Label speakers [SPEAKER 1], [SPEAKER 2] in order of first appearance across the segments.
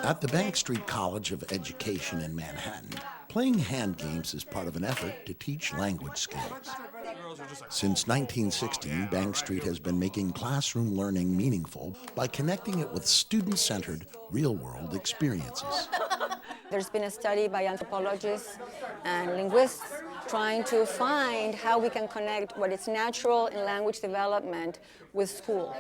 [SPEAKER 1] At the Bank Street College of Education in Manhattan, playing hand games is part of an effort to teach language skills. Since 1916, Bank Street has been making classroom learning meaningful by connecting it with student-centered, real-world experiences.
[SPEAKER 2] There's been a study by anthropologists and linguists trying to find how we can connect what is natural in language development with school.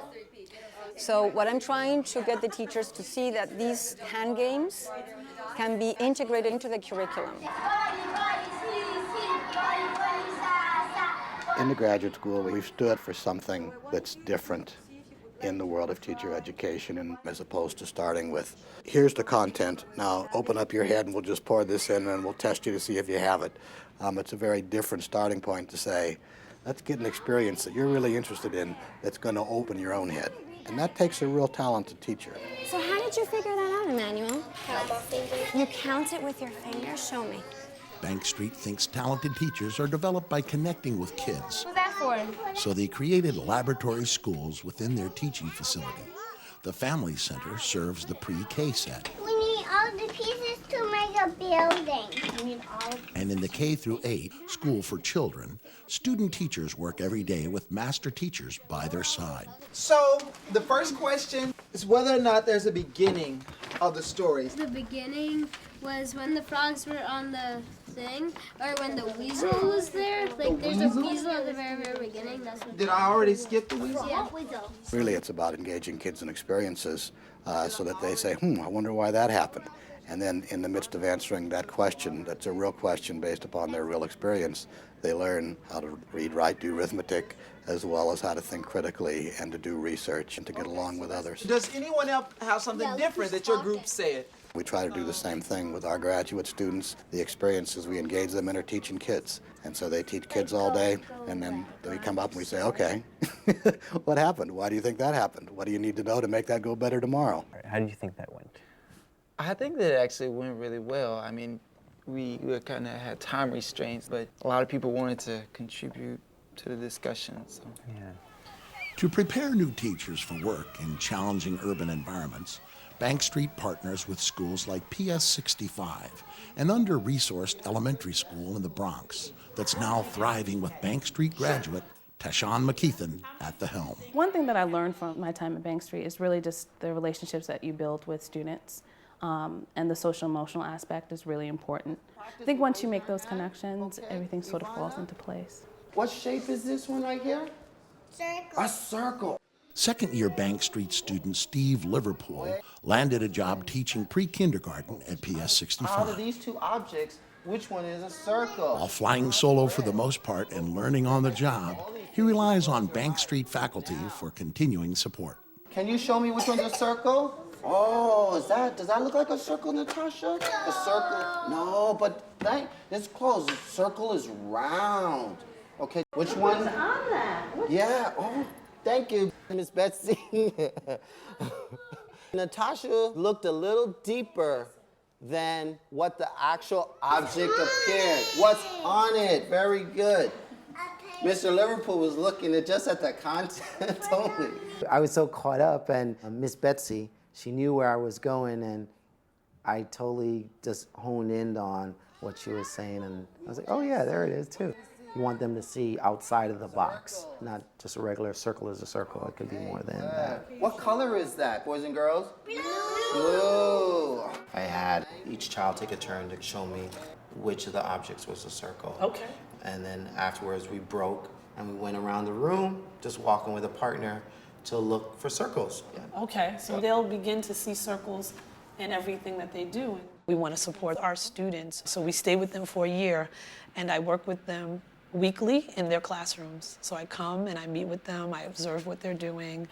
[SPEAKER 2] So what I'm trying to get the teachers to see that these hand games can be integrated into the curriculum.
[SPEAKER 3] In the graduate school, we've stood for something that's different in the world of teacher education, and as opposed to starting with, here's the content, now open up your head and we'll just pour this in and we'll test you to see if you have it. It's a very different starting point to say, let's get an experience that you're really interested in that's going to open your own head. And that takes a real talented teacher.
[SPEAKER 4] So how did you figure that out, Emmanuel? Count my fingers. You count it with your fingers? Show me.
[SPEAKER 1] Bank Street thinks talented teachers are developed by connecting with kids.
[SPEAKER 4] What's that for?
[SPEAKER 1] So they created laboratory schools within their teaching facility. The Family Center serves the pre-K set.
[SPEAKER 5] We need all the pieces to make a building. We need all.
[SPEAKER 1] And in the K through 8 School for Children, student teachers work every day with master teachers by their side.
[SPEAKER 6] So the first question is whether or not there's a beginning of the story.
[SPEAKER 7] The beginning was when the frogs were on the thing, or when the weasel was there. Like there's a weasel at the very, very beginning. That's what.
[SPEAKER 6] Did I already skip the weasel?
[SPEAKER 7] Yeah.
[SPEAKER 3] Really, it's about engaging kids in experiences so that they say, I wonder why that happened. And then in the midst of answering that question, that's a real question based upon their real experience, they learn how to read, write, do arithmetic, as well as how to think critically and to do research and to get along with others.
[SPEAKER 6] Does anyone else have something different that your group said?
[SPEAKER 3] We try to do the same thing with our graduate students. The experiences we engage them in are teaching kids. And so they teach kids all day, and then we come up and we say, okay, what happened? Why do you think that happened? What do you need to know to make that go better tomorrow?
[SPEAKER 8] How do you think that went?
[SPEAKER 9] I think that it actually went really well. I mean, we kind of had time restraints, but a lot of people wanted to contribute to the discussion. So.
[SPEAKER 8] Yeah.
[SPEAKER 1] To prepare new teachers for work in challenging urban environments, Bank Street partners with schools like PS 65, an under-resourced elementary school in the Bronx that's now thriving with Bank Street graduate Tashon McKeithan at the helm.
[SPEAKER 10] One thing that I learned from my time at Bank Street is really just the relationships that you build with students, and the social emotional aspect is really important. I think once you make those connections, everything sort of falls into place.
[SPEAKER 6] What shape is this one right here?
[SPEAKER 5] Circle.
[SPEAKER 6] A circle.
[SPEAKER 1] Second-year Bank Street student Steve Liverpool landed a job teaching pre-kindergarten at PS 65.
[SPEAKER 6] Out of these two objects, which one is a circle?
[SPEAKER 1] While flying solo for the most part and learning on the job, he relies on Bank Street faculty for continuing support.
[SPEAKER 6] Can you show me which one's a circle? Oh, does that look like a circle, Natasha? A circle? No, but it's close. The circle is round. Okay, which one?
[SPEAKER 4] What's on that?
[SPEAKER 6] Yeah, oh, thank you, Miss Betsy. Natasha looked a little deeper than what the actual object appeared. What's on it? Very good. Mr. Liverpool was looking just at the content only.
[SPEAKER 11] I was so caught up, and Miss Betsy, she knew where I was going, and I totally just honed in on what she was saying, and I was like, oh yeah, there it is too. You want them to see outside of the box, not just a regular circle is a circle. It could be more than that.
[SPEAKER 6] What color is that, boys and girls? Blue. Blue.
[SPEAKER 12] I had each child take a turn to show me which of the objects was a circle.
[SPEAKER 6] Okay.
[SPEAKER 12] And then afterwards we broke and we went around the room, just walking with a partner to look for circles. Yeah.
[SPEAKER 10] Okay, so they'll begin to see circles in everything that they do.
[SPEAKER 13] We want to support our students, so we stay with them for a year, and I work with them weekly in their classrooms. So I come and I meet with them, I observe what they're doing,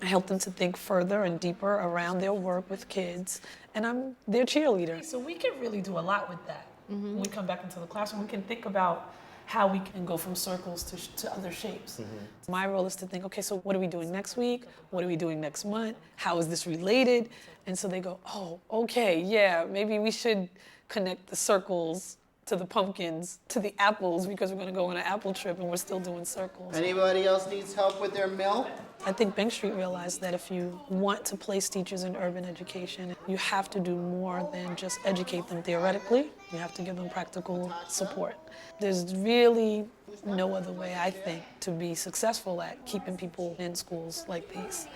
[SPEAKER 13] I help them to think further and deeper around their work with kids, and I'm their cheerleader.
[SPEAKER 10] So we can really do a lot with that. When we come back into the classroom, we can think about how we can go from circles to other shapes.
[SPEAKER 13] My role is to think, okay, so what are we doing next week? What are we doing next month? How is this related? And so they go, oh, okay, yeah, maybe we should connect the circles to the pumpkins, to the apples, because we're going to go on an apple trip and we're still doing circles.
[SPEAKER 6] Anybody else needs help with their milk?
[SPEAKER 13] I think Bank Street realized that if you want to place teachers in urban education, you have to do more than just educate them theoretically. You have to give them practical support. There's really no other way, I think, to be successful at keeping people in schools like these.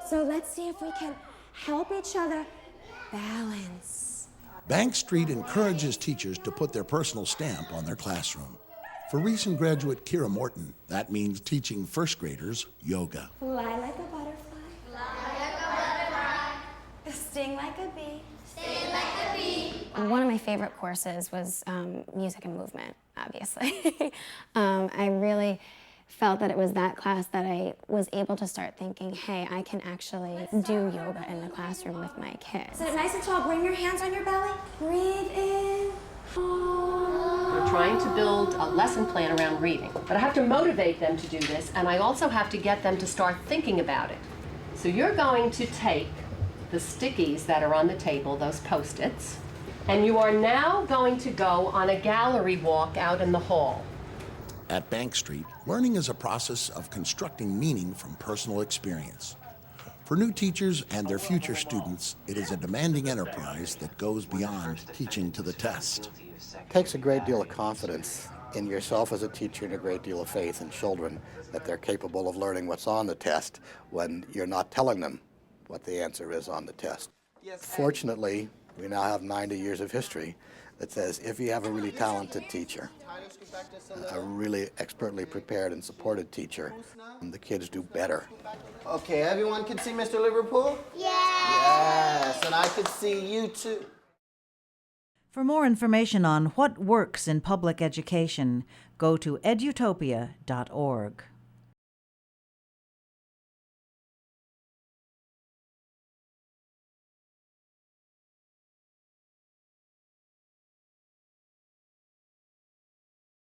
[SPEAKER 4] So let's see if we can help each other balance.
[SPEAKER 1] Bank Street encourages teachers to put their personal stamp on their classroom. For recent graduate Kira Morton, that means teaching first graders yoga.
[SPEAKER 4] Fly like a butterfly. Fly like a butterfly. Sting like a bee. Sting like a bee. One of my favorite courses was music and movement, obviously. I really felt that it was that class that I was able to start thinking, hey, I can actually do yoga in the classroom with my kids. Sit nice and tall, bring your hands on your belly. Breathe in.
[SPEAKER 8] We're trying to build a lesson plan around reading, but I have to motivate them to do this, and I also have to get them to start thinking about it. So you're going to take the stickies that are on the table, those Post-its, and you are now going to go on a gallery walk out in the hall.
[SPEAKER 1] At Bank Street, learning is a process of constructing meaning from personal experience. For new teachers and their future students, it is a demanding enterprise that goes beyond teaching to the test.
[SPEAKER 3] It takes a great deal of confidence in yourself as a teacher and a great deal of faith in children that they're capable of learning what's on the test when you're not telling them what the answer is on the test. Fortunately, we now have 90 years of history that says if you have a really talented teacher, a really expertly prepared and supported teacher, the kids do better.
[SPEAKER 6] Okay, everyone can see Mr. Liverpool?
[SPEAKER 5] Yeah.
[SPEAKER 6] Yes, and I could see you too.
[SPEAKER 14] For more information on what works in public education, go to edutopia.org.